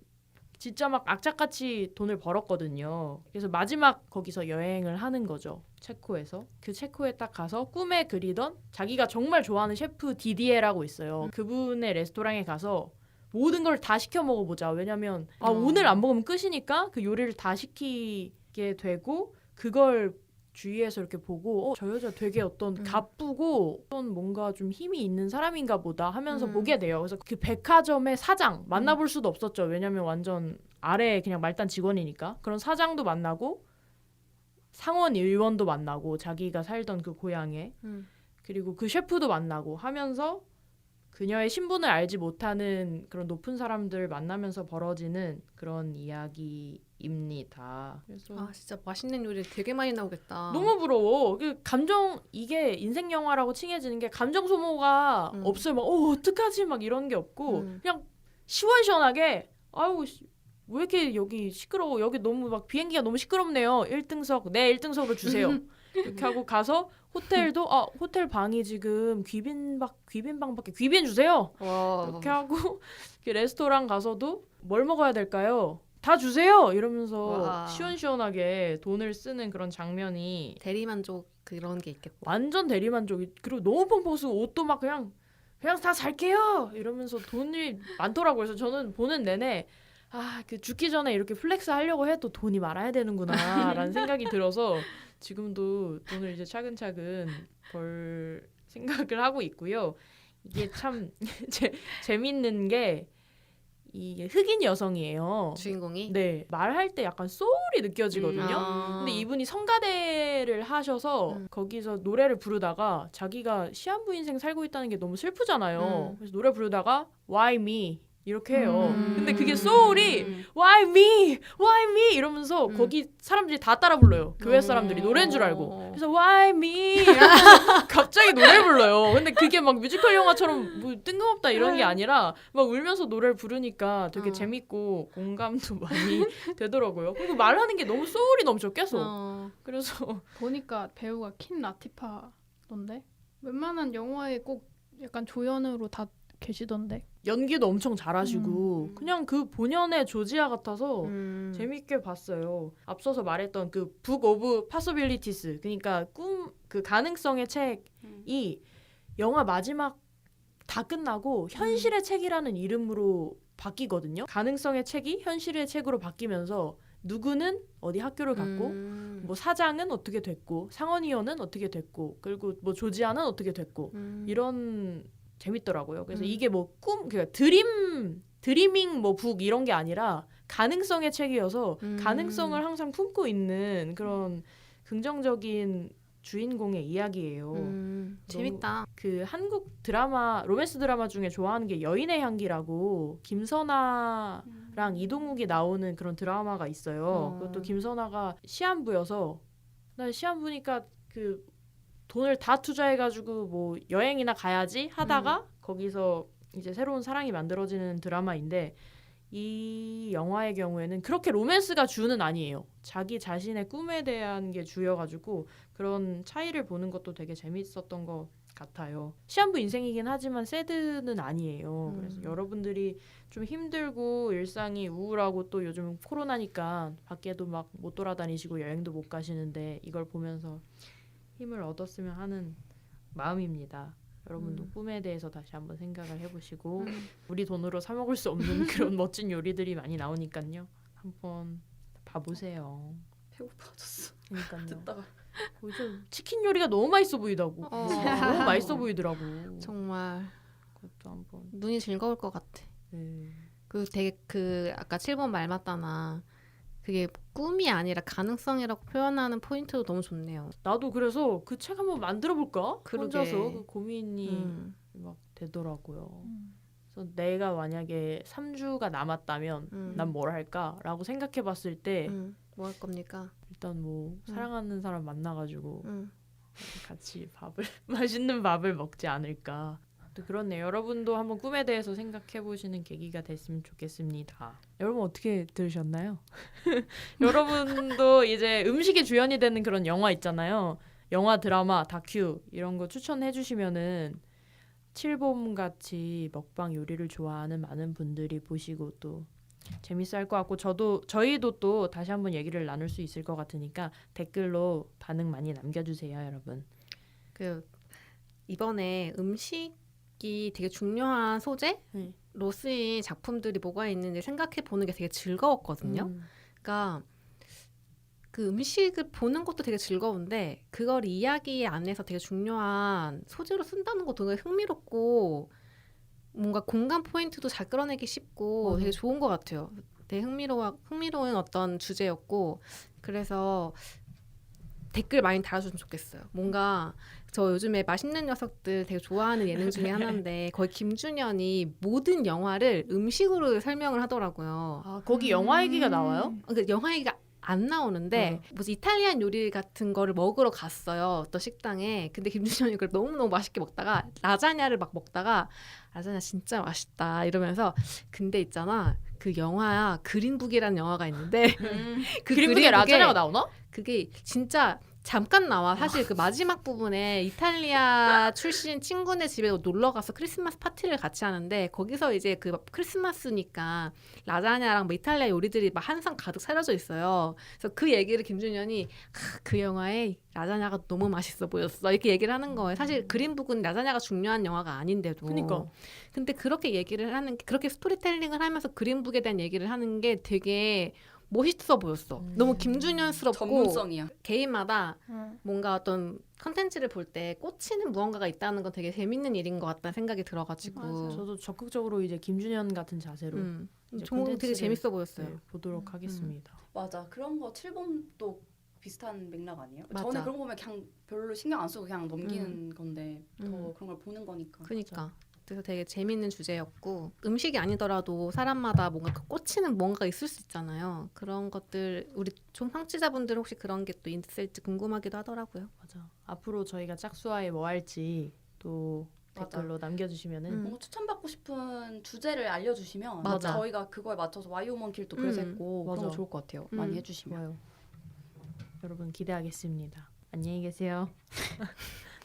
진짜 막 악착같이 돈을 벌었거든요. 그래서 마지막 거기서 여행을 하는 거죠. 체코에서. 그 체코에 딱 가서 꿈에 그리던 자기가 정말 좋아하는 셰프 디디에라고 있어요. 그분의 레스토랑에 가서 모든 걸 다 시켜 먹어보자. 왜냐면 오늘 안 먹으면 끝이니까 그 요리를 다 시키게 되고 그걸 주위에서 이렇게 보고 저 여자 되게 어떤 가쁘고 어떤 뭔가 좀 힘이 있는 사람인가 보다 하면서 보게 돼요. 그래서 그 백화점의 사장 만나볼 수도 없었죠. 왜냐면 완전 아래 그냥 말단 직원이니까. 그런 사장도 만나고 상원 의원도 만나고 자기가 살던 그 고향에 그리고 그 셰프도 만나고 하면서 그녀의 신분을 알지 못하는 그런 높은 사람들 만나면서 벌어지는 그런 이야기입니다. 그래서 진짜 맛있는 요리 되게 많이 나오겠다. 너무 부러워. 그 감정 이게 인생 영화라고 칭해지는 게 감정 소모가 없어요. 막 어떡하지 막 이런 게 없고 그냥 시원시원하게 아유 왜 이렇게 여기 시끄러워? 여기 너무 막 비행기가 너무 시끄럽네요. 1등석, 네 1등석으로 주세요. 이렇게 하고 가서 호텔도 호텔 방이 지금 귀빈방밖에 귀빈 주세요. 이렇게 하고 레스토랑 가서도 뭘 먹어야 될까요? 다 주세요. 이러면서 와. 시원시원하게 돈을 쓰는 그런 장면이 대리만족 그런 게 있겠다. 완전 대리만족이. 그리고 너무 펑펑 쓰고 옷도 막 그냥 다 살게요 이러면서 돈이 많더라고요. 그래서 저는 보는 내내 그 죽기 전에 이렇게 플렉스 하려고 해도 돈이 많아야 되는구나라는 생각이 들어서 지금도 돈을 이제 차근차근 벌 생각을 하고 있고요. 이게 참 재밌는 게 이게 흑인 여성이에요. 주인공이. 네, 말할 때 약간 소울이 느껴지거든요. 근데 이분이 성가대를 하셔서 거기서 노래를 부르다가 자기가 시한부 인생 살고 있다는 게 너무 슬프잖아요. 그래서 노래 부르다가 Why me? 이렇게 해요. 근데 그게 소울이 Why me? Why me? 이러면서 거기 사람들이 다 따라 불러요. 교회 사람들이 노래인 줄 알고. 그래서 Why me? 갑자기 노래 불러요. 근데 그게 막 뮤지컬 영화처럼 뭐 뜬금없다 이런 게 아니라 막 울면서 노래를 부르니까 되게 재밌고 공감도 많이 되더라고요. 그리고 말하는 게 너무 소울이 넘쳐 계속. 그래서 보니까 배우가 킨 라티파던데 웬만한 영화에 꼭 약간 조연으로 다 계시던데. 연기도 엄청 잘하시고 그냥 그 본연의 조지아 같아서 재밌게 봤어요. 앞서서 말했던 그 북 오브 파서빌리티스, 그러니까 그 가능성의 책이 영화 마지막 다 끝나고 현실의 책이라는 이름으로 바뀌거든요. 가능성의 책이 현실의 책으로 바뀌면서 누구는 어디 학교를 갔고 뭐 사장은 어떻게 됐고 상원의원은 어떻게 됐고 그리고 뭐 조지아는 어떻게 됐고 이런 재밌더라고요. 그래서 이게 뭐 그러니까 드리밍 뭐 북 이런 게 아니라 가능성의 책이어서 가능성을 항상 품고 있는 그런 긍정적인 주인공의 이야기예요. 재밌다. 그 한국 드라마 로맨스 드라마 중에 좋아하는 게 여인의 향기라고 김선아랑 이동욱이 나오는 그런 드라마가 있어요. 그것도 김선아가 시한부여서 나 시한부니까 그 돈을 다 투자해가지고 뭐 여행이나 가야지 하다가 거기서 이제 새로운 사랑이 만들어지는 드라마인데 이 영화의 경우에는 그렇게 로맨스가 주는 아니에요. 자기 자신의 꿈에 대한 게 주여가지고 그런 차이를 보는 것도 되게 재밌었던 것 같아요. 시한부 인생이긴 하지만 새드는 아니에요. 그래서 여러분들이 좀 힘들고 일상이 우울하고 또 요즘 코로나니까 밖에도 막 못 돌아다니시고 여행도 못 가시는데 이걸 보면서 힘을 얻었으면 하는 마음입니다. 여러분도 꿈에 대해서 다시 한번 생각을 해보시고 우리 돈으로 사 먹을 수 없는 그런 멋진 요리들이 많이 나오니까요. 한번 봐보세요. 배고파졌어. 그러니까요. 듣다가 요즘 치킨 요리가 너무 맛있어 보이다고. 너무 맛있어 보이더라고. 정말 그것도 한번. 눈이 즐거울 것 같아. 네. 그 되게 그 아까 7번 말 맞다나 그게 꿈이 아니라 가능성이라고 표현하는 포인트도 너무 좋네요. 나도 그래서 그 책 한번 만들어 볼까? 그러게. 혼자서 그 고민이 막 되더라고요. 그래서 내가 만약에 3주가 남았다면 난 뭘 할까라고 생각해 봤을 때 뭐 할 겁니까? 일단 뭐 사랑하는 사람 만나가지고 같이 맛있는 밥을 먹지 않을까. 또 그렇네요. 여러분도 한번 꿈에 대해서 생각해 보시는 계기가 됐으면 좋겠습니다. 여러분 어떻게 들으셨나요? 여러분도 이제 음식이 주연이 되는 그런 영화 있잖아요. 영화, 드라마, 다큐 이런 거 추천해 주시면은 칠봄같이 먹방 요리를 좋아하는 많은 분들이 보시고 또 재밌어 할 것 같고 저희도 또 다시 한번 얘기를 나눌 수 있을 것 같으니까 댓글로 반응 많이 남겨주세요, 여러분. 그 이번에 음식이 되게 중요한 소재로 쓰인 작품들이 뭐가 있는지 생각해 보는 게 되게 즐거웠거든요. 그러니까 그 음식을 보는 것도 되게 즐거운데 그걸 이야기 안에서 되게 중요한 소재로 쓴다는 것도 되게 흥미롭고 뭔가 공감 포인트도 잘 끌어내기 쉽고 되게 좋은 것 같아요. 되게 흥미로운 어떤 주제였고 그래서 댓글 많이 달아주면 좋겠어요. 뭔가 저 요즘에 맛있는 녀석들 되게 좋아하는 예능 중에 하나인데 거의 김준현이 모든 영화를 음식으로 설명을 하더라고요. 아, 거기 영화 얘기가 나와요? 그러니까 영화 얘기가 안 나오는데 무슨 이탈리안 요리 같은 거를 먹으러 갔어요. 어떤 식당에. 근데 김준현이 그걸 너무너무 맛있게 먹다가 라자냐를 막 먹다가 라자냐 진짜 맛있다 이러면서 근데 있잖아. 그 영화 그린북이라는 영화가 있는데 그 그린북에 라자냐가 나오나? 그게 진짜 잠깐 나와. 사실 그 마지막 부분에 이탈리아 출신 친구네 집에 놀러 가서 크리스마스 파티를 같이 하는데 거기서 이제 그 크리스마스니까 라자냐랑 뭐 이탈리아 요리들이 막 한상 가득 차려져 있어요. 그래서 그 얘기를 김준현이 그 영화에 라자냐가 너무 맛있어 보였어. 이렇게 얘기를 하는 거예요. 사실 그린북은 라자냐가 중요한 영화가 아닌데도. 그러니까. 근데 그렇게 얘기를 하는 게 그렇게 스토리텔링을 하면서 그린북에 대한 얘기를 하는 게 되게 멋있어 보였어. 너무 김준현스럽고 전문성이야. 개인마다 뭔가 어떤 컨텐츠를 볼 때 꽂히는 무언가가 있다는 건 되게 재밌는 일인 것 같다는 생각이 들어가지고 맞아. 저도 적극적으로 이제 김준현 같은 자세로 이제 종목 되게 콘텐츠를, 재밌어 보였어요. 네, 보도록 하겠습니다. 맞아. 그런 거 7번도 비슷한 맥락 아니에요? 맞아. 저는 그런 거 보면 그냥 별로 신경 안 쓰고 그냥 넘기는 건데 더 그런 걸 보는 거니까. 그러니까 그래서 되게 재밌는 주제였고 음식이 아니더라도 사람마다 뭔가 그 꽂히는 뭔가가 있을 수 있잖아요. 그런 것들 우리 좀 청취자분들 혹시 그런 게 또 있을지 궁금하기도 하더라고요. 맞아. 앞으로 저희가 짝수화에 뭐 할지 또 맞아. 댓글로 남겨주시면은 뭔가 추천받고 싶은 주제를 알려주시면 맞아. 저희가 그거에 맞춰서 와이오먼 킬도 그래서 했고 그런 맞아. 거 좋을 것 같아요. 많이 해주시면. 좋아요. 여러분 기대하겠습니다. 안녕히 계세요.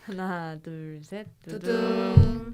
하나, 둘, 셋. 두둥.